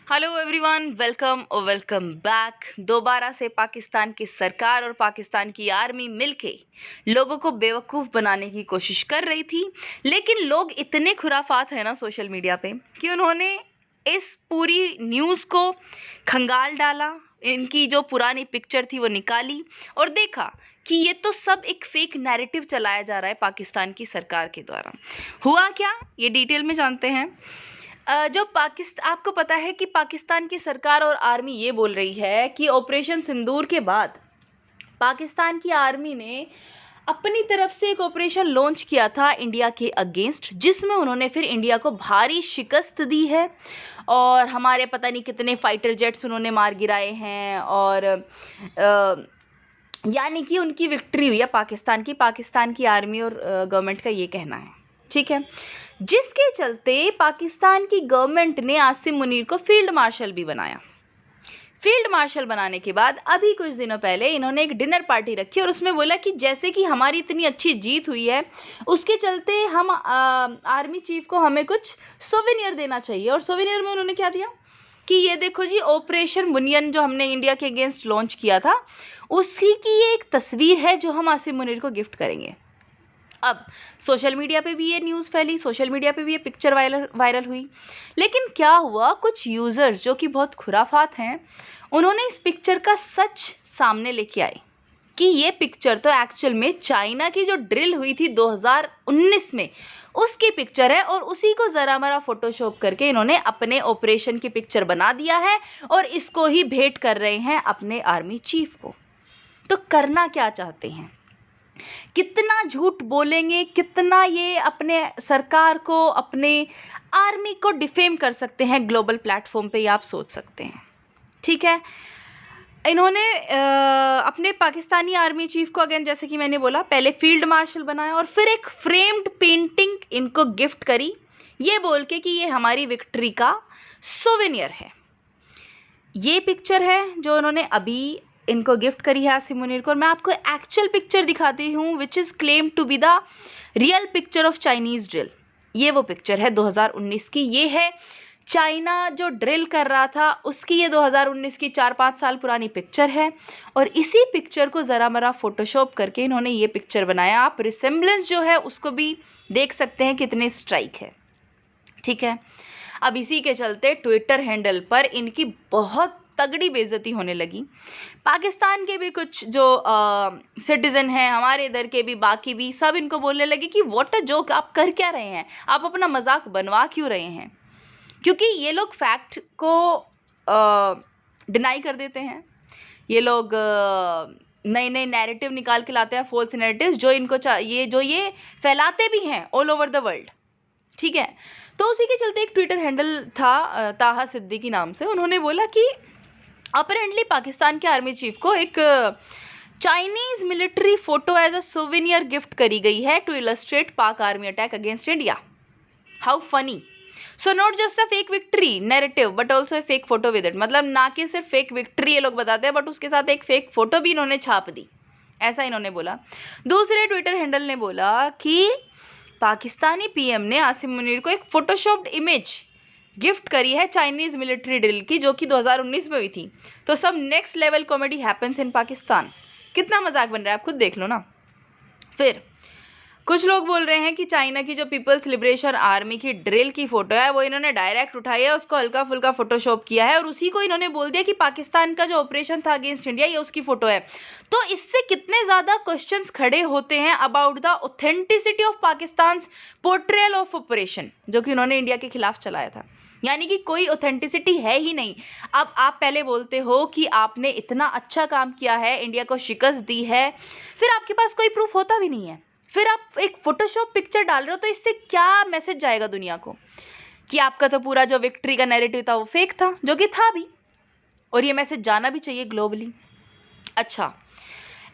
Hello everyone, welcome back. दोबारा से पाकिस्तान की सरकार और पाकिस्तान की आर्मी मिलके लोगों को बेवकूफ़ बनाने की कोशिश कर रही थी। लेकिन लोग इतने खुराफात हैं ना सोशल मीडिया पे कि उन्होंने इस पूरी न्यूज़ को खंगाल डाला। इनकी जो पुरानी पिक्चर थी वो निकाली और देखा कि ये तो सब एक फेक नैरेटिव चलाया जा रहा है पाकिस्तान की सरकार के द्वारा। हुआ क्या, ये डिटेल में जानते हैं। जो पाकिस्तान, आपको पता है कि पाकिस्तान की सरकार और आर्मी ये बोल रही है कि ऑपरेशन सिंदूर के बाद पाकिस्तान की आर्मी ने अपनी तरफ से एक ऑपरेशन लॉन्च किया था इंडिया के अगेंस्ट, जिसमें उन्होंने फिर इंडिया को भारी शिकस्त दी है और हमारे पता नहीं कितने फाइटर जेट्स उन्होंने मार गिराए हैं। और यानी कि उनकी विक्ट्री हुई है पाकिस्तान की आर्मी और गवर्नमेंट का ये कहना है, ठीक है। जिसके चलते पाकिस्तान की गवर्नमेंट ने आसिम मुनीर को फील्ड मार्शल भी बनाया। फील्ड मार्शल बनाने के बाद अभी कुछ दिनों पहले इन्होंने एक डिनर पार्टी रखी और उसमें बोला कि जैसे कि हमारी इतनी अच्छी जीत हुई है, उसके चलते हम आर्मी चीफ को हमें कुछ सोवेनियर देना चाहिए। और सोवेनियर में उन्होंने क्या दिया कि ये देखो जी, ऑपरेशन बुनियन जो हमने इंडिया के अगेंस्ट लॉन्च किया था उसकी की ये एक तस्वीर है जो हम आसिम मुनीर को गिफ्ट करेंगे। अब सोशल मीडिया पे भी ये न्यूज़ फैली, सोशल मीडिया पे भी ये पिक्चर वायरल हुई। लेकिन क्या हुआ, कुछ यूज़र्स जो कि बहुत खुराफात हैं, उन्होंने इस पिक्चर का सच सामने लेके आए कि ये पिक्चर तो एक्चुअल में चाइना की जो ड्रिल हुई थी 2019 में उसकी पिक्चर है और उसी को ज़रा मरा फोटोशॉप करके इन्होंने अपने ऑपरेशन की पिक्चर बना दिया है और इसको ही भेंट कर रहे हैं अपने आर्मी चीफ को। तो करना क्या चाहते हैं, कितना झूठ बोलेंगे, कितना ये अपने सरकार को, अपने आर्मी को डिफेम कर सकते हैं ग्लोबल प्लेटफॉर्म पे, ये आप सोच सकते हैं, ठीक है। इन्होंने अपने पाकिस्तानी आर्मी चीफ को अगेन, जैसे कि मैंने बोला, पहले फील्ड मार्शल बनाया और फिर एक फ्रेम्ड पेंटिंग इनको गिफ्ट करी, ये बोल के कि ये हमारी विक्ट्री का सोवेनियर है। ये पिक्चर है जो उन्होंने अभी इनको गिफ्ट करी है आसिम मुनीर को। और मैं आपको एक्चुअल पिक्चर दिखाती हूँ which is claim to be the real picture of Chinese drill. ये वो पिक्चर है 2019 की। ये है चाइना जो ड्रिल कर रहा था उसकी, ये 2019 की 4-5 साल पुरानी पिक्चर है और इसी पिक्चर को ज़रा मरा फोटोशॉप करके इन्होंने ये पिक्चर बनाया। आप रिसेम्बलेंस जो है उसको भी देख सकते हैं कितने स्ट्राइक है, ठीक है। अब इसी के चलते ट्विटर हैंडल पर इनकी बहुत तगड़ी बेइज्जती होने लगी। पाकिस्तान के भी कुछ जो सिटीज़न हैं, हमारे इधर के भी, बाकी भी सब इनको बोलने लगे कि व्हाट अ जोक, आप कर क्या रहे हैं, आप अपना मजाक बनवा क्यों रहे हैं। क्योंकि ये लोग फैक्ट को डिनाई कर देते हैं, ये लोग नए नए नैरेटिव निकाल के लाते हैं, फॉल्स नैरेटिव जो इनको ये फैलाते भी हैं ऑल ओवर द वर्ल्ड, ठीक है। तो उसी के चलते एक ट्विटर हैंडल था ताहा सिद्दीकी नाम से, उन्होंने बोला कि अपेरेंटली पाकिस्तान के आर्मी चीफ को एक Chinese military photo as a souvenir gift करी गई है to illustrate Pak army attack against India. How funny. So not just a fake victory narrative but also a fake photo with it. मतलब ना कि सिर्फ fake victory ये लोग बताते हैं बट उसके साथ एक फेक फोटो भी इन्होंने छाप दी, ऐसा इन्होंने बोला। दूसरे ट्विटर हैंडल ने बोला कि पाकिस्तानी पीएम ने आसिम मुनीर को एक फोटोशॉप्ड इमेज गिफ्ट करी है चाइनीज़ मिलिट्री ड्रिल की, जो कि 2019 में हुई थी। तो सब next level comedy happens in Pakistan. कितना मजाक बन रहा है, आप खुद देख लो ना। फिर कुछ लोग बोल रहे हैं कि चाइना की जो पीपल्स लिबरेशन आर्मी की ड्रिल की फोटो है वो इन्होंने डायरेक्ट उठाई है, उसको हल्का फुल्का फोटोशॉप किया है और उसी को इन्होंने बोल दिया कि पाकिस्तान का जो ऑपरेशन था अगेंस्ट इंडिया ये उसकी फोटो है। तो इससे कितने ज़्यादा क्वेश्चंस खड़े होते हैं about the authenticity of Pakistan portrayal of operation, जो कि उन्होंने इंडिया के खिलाफ चलाया था। यानी कि कोई ऑथेंटिसिटी है ही नहीं। अब आप पहले बोलते हो कि आपने इतना अच्छा काम किया है, इंडिया को शिकस्त दी है, फिर आपके पास कोई प्रूफ होता भी नहीं है, फिर आप एक फोटोशॉप पिक्चर डाल रहे हो, तो इससे क्या मैसेज जाएगा दुनिया को कि आपका तो पूरा जो विक्ट्री का नैरेटिव था वो फेक था, जो कि था भी, और ये मैसेज जाना भी चाहिए ग्लोबली। अच्छा,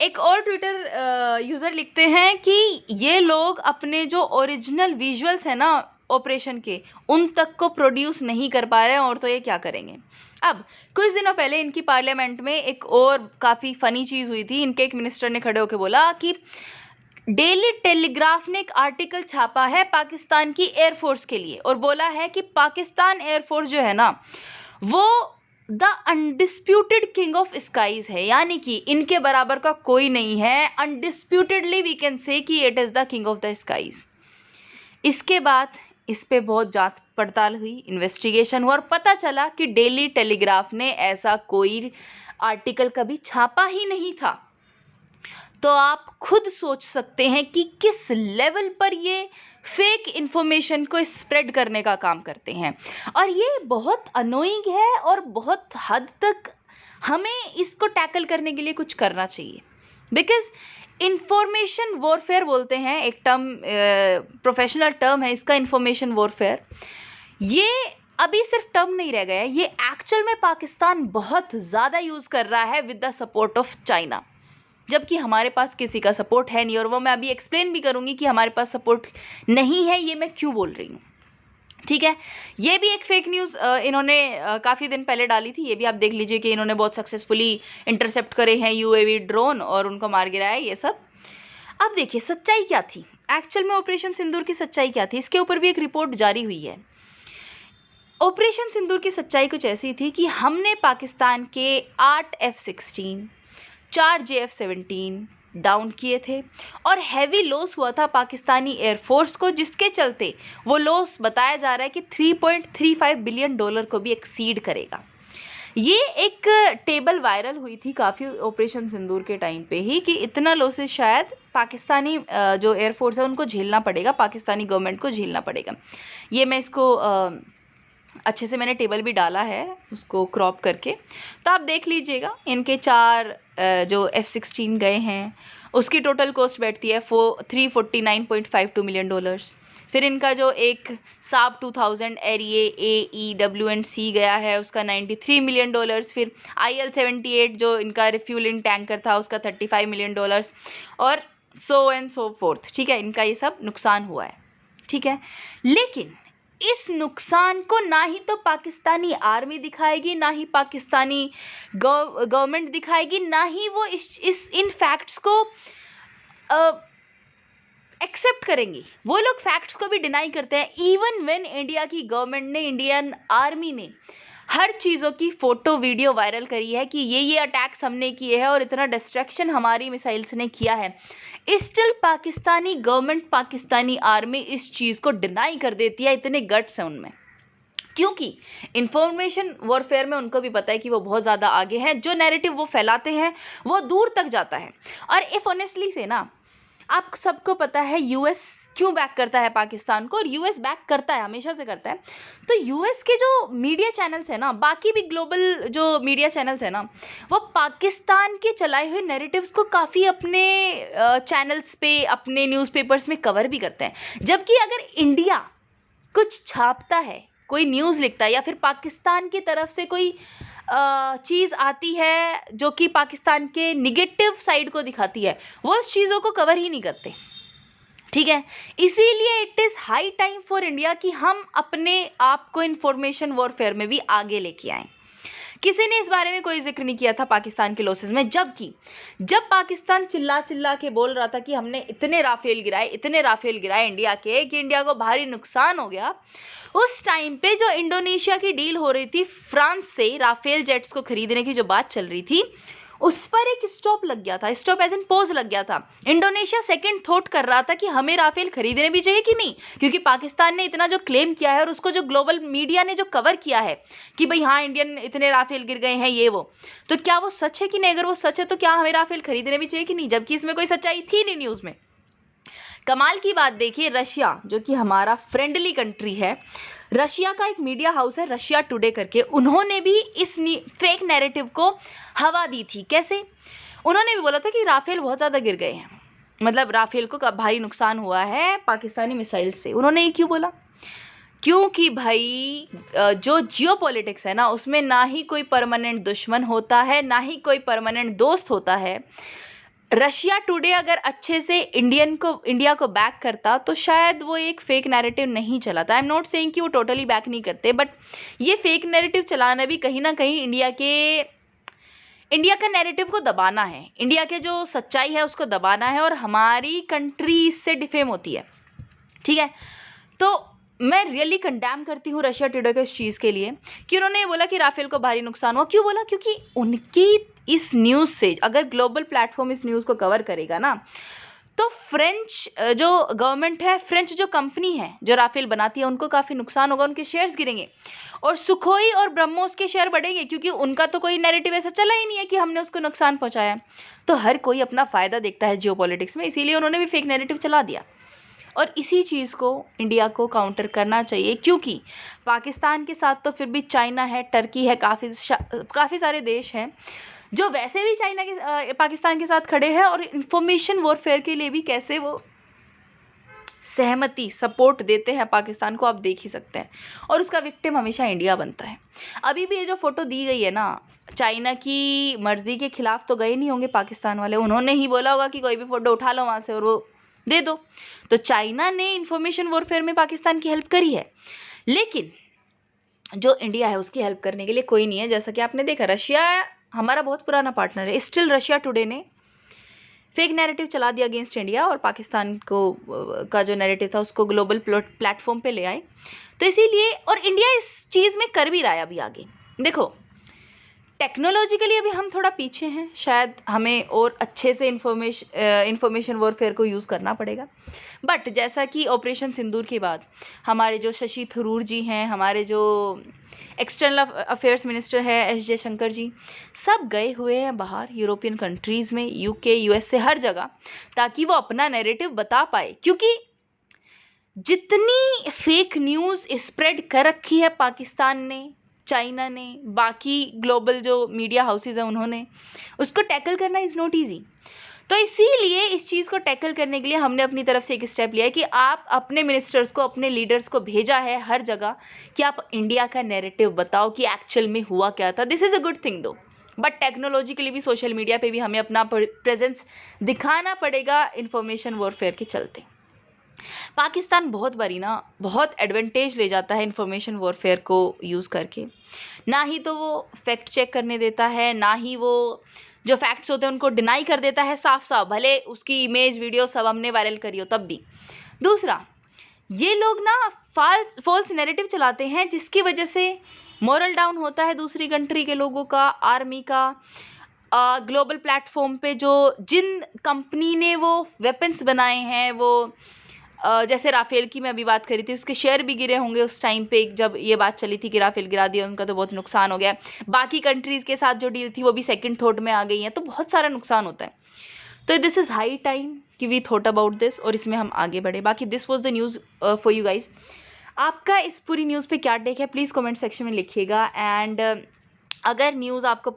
एक और ट्विटर यूज़र लिखते हैं कि ये लोग अपने जो ओरिजिनल विजुअल्स हैं ना ऑपरेशन के, उन तक को प्रोड्यूस नहीं कर पा रहे हैं और तो ये क्या करेंगे। अब कुछ दिनों पहले इनकी पार्लियामेंट में एक और काफ़ी फ़नी चीज़ हुई थी। इनके एक मिनिस्टर ने खड़े होकर बोला कि डेली टेलीग्राफ ने एक आर्टिकल छापा है पाकिस्तान की एयरफोर्स के लिए और बोला है कि पाकिस्तान एयरफोर्स जो है ना वो the undisputed king of skies है, यानी कि इनके बराबर का कोई नहीं है। अनडिस्प्यूटेडली वी कैन से कि it is the king of the skies. इसके बाद इस पे बहुत जांच पड़ताल हुई, इन्वेस्टिगेशन हुआ और पता चला कि डेली टेलीग्राफ ने ऐसा कोई आर्टिकल कभी छापा ही नहीं था। तो आप खुद सोच सकते हैं कि किस लेवल पर ये फेक इंफॉर्मेशन को स्प्रेड करने का काम करते हैं। और ये बहुत अनोइंग है और बहुत हद तक हमें इसको टैकल करने के लिए कुछ करना चाहिए। बिकॉज इंफॉर्मेशन वॉरफेयर बोलते हैं, एक टर्म, प्रोफेशनल टर्म है इसका, इंफॉर्मेशन वॉरफेयर। ये अभी सिर्फ टर्म नहीं रह गया है, ये एक्चुअल में पाकिस्तान बहुत ज़्यादा यूज़ कर रहा है with the support of China, जबकि हमारे पास किसी का सपोर्ट है नहीं। और वो मैं अभी एक्सप्लेन भी करूँगी कि हमारे पास सपोर्ट नहीं है, ये मैं क्यों बोल रही हूँ। ठीक है, ये भी एक फेक न्यूज़ इन्होंने काफ़ी दिन पहले डाली थी। ये भी आप देख लीजिए कि इन्होंने बहुत सक्सेसफुली इंटरसेप्ट करे हैं यूएवी ड्रोन और उनको मार गिराया ये सब। अब देखिए सच्चाई क्या थी, एक्चुअल में ऑपरेशन सिंदूर की सच्चाई क्या थी, इसके ऊपर भी एक रिपोर्ट जारी हुई है। ऑपरेशन सिंदूर की सच्चाई कुछ ऐसी थी कि हमने पाकिस्तान के 8 F-16, 4 JF-17 डाउन किए थे और हैवी लॉस हुआ था पाकिस्तानी एयरफोर्स को, जिसके चलते वो लॉस बताया जा रहा है कि $3.35 बिलियन को भी एक्सीड करेगा। ये एक टेबल वायरल हुई थी काफ़ी ऑपरेशन सिंदूर के टाइम पे ही कि इतना लॉसेस शायद पाकिस्तानी जो एयरफोर्स है उनको झेलना पड़ेगा, पाकिस्तानी गवर्नमेंट को झेलना पड़ेगा। ये मैं इसको अच्छे से मैंने टेबल भी डाला है उसको क्रॉप करके, तो आप देख लीजिएगा। इनके 4 जो F-16 गए हैं उसकी टोटल कॉस्ट बैठती है $349.52 मिलियन। फिर इनका जो एक साब 2000 एरिए AEW&C गया है उसका $93 मिलियन। फिर IL-78 जो इनका रिफ्यूलिंग टैंकर था उसका $35 मिलियन और सो एंड सो फोर्थ। ठीक है, इनका ये सब नुकसान हुआ है। ठीक है, लेकिन इस नुकसान को ना ही तो पाकिस्तानी आर्मी दिखाएगी, ना ही पाकिस्तानी गवर्नमेंट दिखाएगी, ना ही वो इन फैक्ट्स को एक्सेप्ट करेंगे। वो लोग फैक्ट्स को भी डिनाई करते हैं। इवन व्हेन इंडिया की गवर्नमेंट ने, इंडियन आर्मी ने हर चीज़ों की फ़ोटो वीडियो वायरल करी है कि ये अटैक्स हमने किए हैं और इतना डिस्ट्रैक्शन हमारी मिसाइल्स ने किया है, still Pakistani government, Pakistani army इस चीज़ को डिनाई कर देती है। इतने गट्स हैं उनमें, क्योंकि इंफॉर्मेशन वॉरफेयर में उनको भी पता है कि वो बहुत ज़्यादा आगे हैं। जो नैरेटिव वो फैलाते हैं वो दूर तक जाता है। और इफ़ ऑनेस्टली से ना, आप सबको पता है यूएस क्यों बैक करता है पाकिस्तान को, और यूएस बैक करता है, हमेशा से करता है। तो यूएस के जो मीडिया चैनल्स हैं ना, बाकी भी ग्लोबल जो मीडिया चैनल्स हैं ना, वो पाकिस्तान के चलाए हुए नैरेटिव्स को काफ़ी अपने चैनल्स पे, अपने न्यूज़पेपर्स में कवर भी करते हैं। जबकि अगर इंडिया कुछ छापता है, कोई न्यूज़ लिखता है या फिर पाकिस्तान की तरफ से कोई चीज़ आती है जो कि पाकिस्तान के निगेटिव साइड को दिखाती है, वो उस चीज़ों को कवर ही नहीं करते। ठीक है, इसीलिए it is high time for India कि हम अपने आप को इंफॉर्मेशन वॉरफेयर में भी आगे लेके आएं। किसी ने इस बारे में कोई जिक्र नहीं किया था पाकिस्तान के लॉसेस में, जबकि जब पाकिस्तान चिल्ला चिल्ला के बोल रहा था कि हमने इतने राफेल गिराए इंडिया के कि इंडिया को भारी नुकसान हो गया, उस टाइम पे जो इंडोनेशिया की डील हो रही थी फ्रांस से राफेल जेट्स को खरीदने की जो बात चल रही थी, उस पर एक स्टॉप लग गया था, स्टॉप एज इन पोज लग गया था। इंडोनेशिया सेकंड थॉट कर रहा था कि हमें राफेल खरीदने भी चाहिए कि नहीं, क्योंकि पाकिस्तान ने इतना जो क्लेम किया है और उसको जो ग्लोबल मीडिया ने जो कवर किया है कि भाई हाँ इंडियन इतने राफेल गिर गए हैं ये वो, तो क्या वो सच है कि नहीं? अगर वो सच है तो क्या हमें राफेल खरीदने भी चाहिए कि नहीं, जबकि इसमें कोई सच्चाई थी नहीं न्यूज़ में। कमाल की बात देखिए, रशिया जो कि हमारा फ्रेंडली कंट्री है, रशिया का एक मीडिया हाउस है रशिया टुडे करके, उन्होंने भी इस फेक नैरेटिव को हवा दी थी। कैसे? उन्होंने भी बोला था कि राफेल बहुत ज़्यादा गिर गए हैं, मतलब राफेल को भारी नुकसान हुआ है पाकिस्तानी मिसाइल से। उन्होंने ये क्यों बोला? क्योंकि भाई जो जियोपॉलिटिक्स है ना, उसमें ना ही कोई परमानेंट दुश्मन होता है, ना ही कोई परमानेंट दोस्त होता है। रशिया टुडे अगर अच्छे से इंडिया को बैक करता तो शायद वो एक फेक नैरेटिव नहीं चलाता। आई एम नॉट सेइंग कि वो टोटली बैक नहीं करते, बट ये फेक नैरेटिव चलाना भी कहीं ना कहीं इंडिया का नैरेटिव को दबाना है, इंडिया के जो सच्चाई है उसको दबाना है, और हमारी कंट्री इससे डिफेम होती है। ठीक है, तो मैं रियली कंडेम करती हूँ रशिया टुडे को इस चीज़ के लिए कि उन्होंने ये बोला कि राफेल को भारी नुकसान हुआ। क्यों बोला? क्योंकि उनकी इस न्यूज़ से, अगर ग्लोबल प्लेटफॉर्म इस न्यूज़ को कवर करेगा ना, तो फ्रेंच जो गवर्नमेंट है, फ्रेंच जो कंपनी है जो राफेल बनाती है, उनको काफ़ी नुकसान होगा, उनके शेयर्स गिरेंगे और सुखोई और ब्रह्मोस के शेयर बढ़ेंगे, क्योंकि उनका तो कोई नैरेटिव ऐसा चला ही नहीं है कि हमने उसको नुकसान पहुंचाया। तो हर कोई अपना फ़ायदा देखता है जियोपॉलिटिक्स में, इसीलिए उन्होंने भी फेक नैरेटिव चला दिया। और इसी चीज़ को इंडिया को काउंटर करना चाहिए, क्योंकि पाकिस्तान के साथ तो फिर भी चाइना है, टर्की है, काफ़ी सारे देश हैं जो वैसे भी चाइना के पाकिस्तान के साथ खड़े हैं, और इंफॉर्मेशन वॉरफेयर के लिए भी कैसे वो सहमति सपोर्ट देते हैं पाकिस्तान को, आप देख ही सकते हैं। और उसका विक्टिम हमेशा इंडिया बनता है। अभी भी ये जो फ़ोटो दी गई है ना, चाइना की मर्ज़ी के खिलाफ तो गए नहीं होंगे पाकिस्तान वाले, उन्होंने ही बोला होगा कि कोई भी फ़ोटो उठा लो वहाँ से और वो दे दो। तो चाइना ने इंफॉर्मेशन वॉरफेयर में पाकिस्तान की हेल्प करी है, लेकिन जो इंडिया है उसकी हेल्प करने के लिए कोई नहीं है। जैसा कि आपने देखा, रशिया हमारा बहुत पुराना पार्टनर है, स्टिल रशिया टुडे ने फेक नैरेटिव चला दिया अगेंस्ट इंडिया, और पाकिस्तान को का जो नैरेटिव था उसको ग्लोबल प्लेटफॉर्म पे ले आए। तो इसीलिए, और इंडिया इस चीज़ में कर भी रहा है अभी आगे। देखो, टेक्नोलॉजिकली अभी हम थोड़ा पीछे हैं, शायद हमें और अच्छे से इंफॉर्मेशन वॉरफेयर को यूज़ करना पड़ेगा। बट जैसा कि ऑपरेशन सिंदूर के बाद हमारे जो शशि थरूर जी हैं, हमारे जो एक्सटर्नल अफेयर्स मिनिस्टर है एस जयशंकर जी, सब गए हुए हैं बाहर यूरोपियन कंट्रीज़ में, यूके, यूएसए, हर जगह, ताकि वो अपना नैरेटिव बता पाए। क्योंकि जितनी फेक न्यूज़ स्प्रेड कर रखी है पाकिस्तान ने, चाइना ने, बाकी ग्लोबल जो मीडिया हाउसेज हैं उन्होंने, उसको टैकल करना इज़ नॉट ईजी। तो इसीलिए इस चीज़ को टैकल करने के लिए हमने अपनी तरफ से एक स्टेप लिया है कि आप अपने मिनिस्टर्स को, अपने लीडर्स को भेजा है हर जगह कि आप इंडिया का नैरेटिव बताओ कि एक्चुअल में हुआ क्या था। This is a good thing दो, बट टेक्नोलॉजिकली भी सोशल मीडिया पे भी हमें अपना प्रेजेंस दिखाना पड़ेगा इंफॉर्मेशन वॉरफेयर के चलते। पाकिस्तान बहुत बारी ना बहुत एडवांटेज ले जाता है इंफॉर्मेशन वॉरफेयर को यूज़ करके। ना ही तो वो फैक्ट चेक करने देता है, ना ही वो जो फैक्ट्स होते हैं उनको डिनाई कर देता है साफ साफ, भले उसकी इमेज वीडियो सब हमने वायरल करी हो तब भी। दूसरा, ये लोग ना फॉल्स नैरेटिव चलाते हैं, जिसकी वजह से मोरल डाउन होता है दूसरी कंट्री के लोगों का, आर्मी का। ग्लोबल प्लेटफॉर्म पे जो जिन कंपनी ने वो वेपन्स बनाए हैं, वो जैसे राफेल की मैं अभी बात करी थी, उसके शेयर भी गिरे होंगे उस टाइम पे जब ये बात चली थी कि राफेल गिरा दिया, उनका तो बहुत नुकसान हो गया। बाकी कंट्रीज़ के साथ जो डील थी वो भी सेकंड थॉट में आ गई हैं, तो बहुत सारा नुकसान होता है। तो दिस इज़ हाई टाइम कि वी थॉट अबाउट दिस और इसमें हम आगे बढ़े। बाकी this was the news for you guys. आपका इस पूरी न्यूज़ पे क्या टेक है, प्लीज़ कमेंट सेक्शन में लिखिएगा। एंड अगर न्यूज़ आपको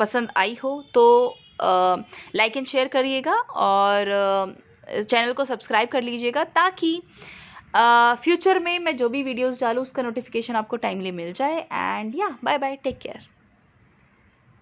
पसंद आई हो तो लाइक एंड शेयर करिएगा, और चैनल को सब्सक्राइब कर लीजिएगा, ताकि फ्यूचर में मैं जो भी वीडियोस डालूँ उसका नोटिफिकेशन आपको टाइमली मिल जाए। एंड या बाय बाय, टेक केयर।